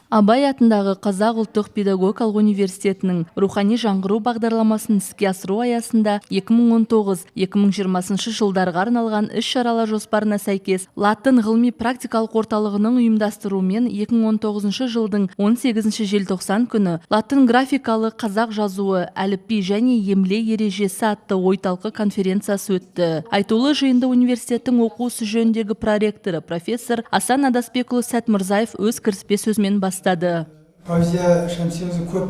Абай атындағы Қазақ ұлттық педагогикалық университетінің рухани жаңғыру бағдарламасын іске асыру аясында 2019-2020 жылдарға арналған іс-шаралар жоспарына сәйкес латын ғылыми-практикалық орталығының ұйымдастыруымен 2019 жылдың 18 желтоқсан күні латын графикалы қазақ жазуы, әліпби және емле ережесі атты ойталқы конференциясы өтті. Айтулы жиынды университеттің оқу ісі жөніндегі проректоры профессор Асан Адасбекұлы Сәтмірзаев өз кіріспе сөзімен бастады. Фаузия Шәмсиқызы көп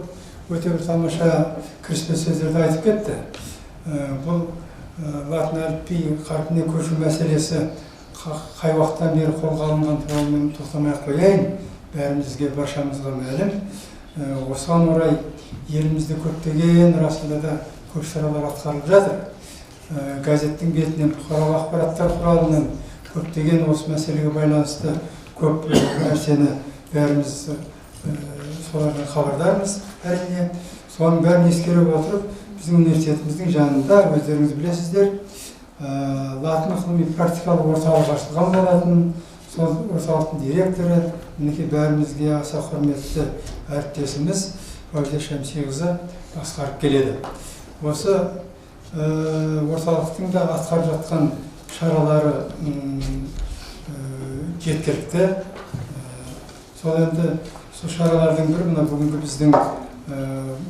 өте бір тамаша кіріспе сөздерді айтып кетті. Бұл латын әліпби қарпіне көшу мәселесі қай уақыттан бері қолға алынған туралы мен тоқтамай-ақ қояйын. Бәрімізге, баршамызға мәлім. Осыған орай елімізде көптеген расында да көп шаралар атқарылып жатыр. Газеттің бетінен, бұқаралық ақпараттар құралынан көптеген осы мәселеге байланысты көп нәрсені бәріміз солардан хабардармыз. Әрине, соның бәрін ескере отырып, біздің университетіміздің жанында, өздеріңіз білесіздер, латын ғылыми-практикалық орталық ашылған болатын. Сол орталықтың директоры, мінекей бәрімізге аса құрметті әріптесіміз Фаузия Шәмсиқызы басқарып келеді. Осы орталықтың да атқарып жатқан шаралары жеткілікті. Сол енді сол шаралардың бірі мына бүгінгі біздің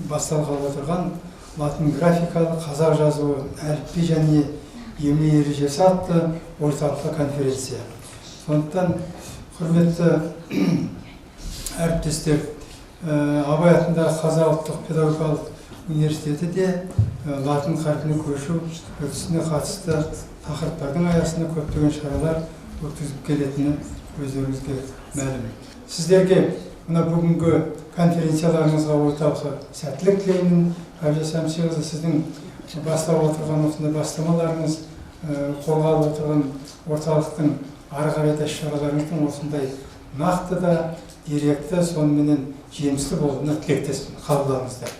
басталғалы отырған латын графикалы қазақ жазуы, әліпби және емле ережесі атты орталыққа конференция. Сондықтан құрметті әріптестер, Абай атындағы Қазақ ұлттық педагогикалық университеті де латын қарпіне көшу үрдісіне қатысты тақырыптардың аясында көптеген шаралар өткізіп келетіні өздеріңізге мәлім. Сіздерге мына бүгінгі конференцияларыңызға орталыққа сәттілік тілеймін. Фаузия Шәмсиқызы, сіздің бастап отырған осындай бастамаларыңыз, қолға алып отырған орталықтың ары қарай да іс-шараларыңыздың осындай нақты да деректі, соныменен жемісті болуына тілектеспін. Қабылдаңыздар.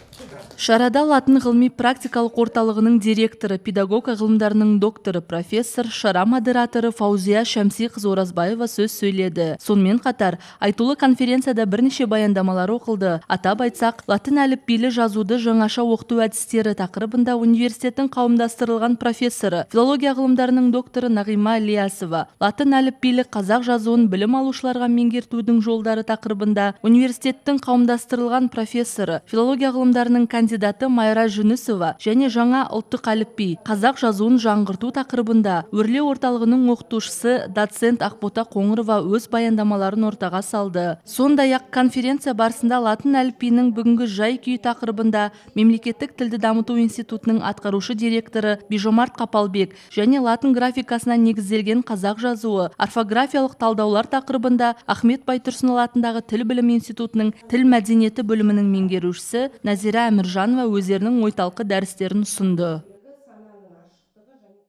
Шарада латын ғылыми-практикалық орталығының директоры, педагогика ғылымдарының докторы, профессор, шара модераторы Фаузия Шәмсиқызы Оразбаева сөз сөйледі. Сонымен қатар, айтулы конференцияда бірнеше баяндамалар оқылды. Атап айтсақ, латын әліпбилі жазуды жаңаша оқыту әдістері тақырыбында университеттің қауымдастырылған профессоры, филология ғылымдарының докторы Нағима Ілиясова, латын әліпбилі қазақ жазуын білім алушыларға меңгертудің жолдары тақырыбында университеттің қауымдастырылған профессоры, филология ғылымдарының кандидаты Майра Жүнісова және жаңа ұлттық әліпби қазақ жазуын жаңғырту тақырыбында өрлеу орталығының оқытушысы доцент Ақбота Қоңырова өз баяндамаларын ортаға салды. Сондай-ақ конференция барысында латын әліпбиінің бүгінгі жай-күйі тақырыбында Мемлекеттік тілді дамыту институтының атқарушы директоры Бижомарт Қапалбек және латын графикасына негізделген қазақ жазуы, орфографиялық талдаулар тақырыбында Ахмет Байтұрсынұлы атындағы тіл білімі институтының тіл мәдениеті бөлімінің меңгерушісі Назира Әміржанова өздерінің ойталқы дәрістерін ұсынды.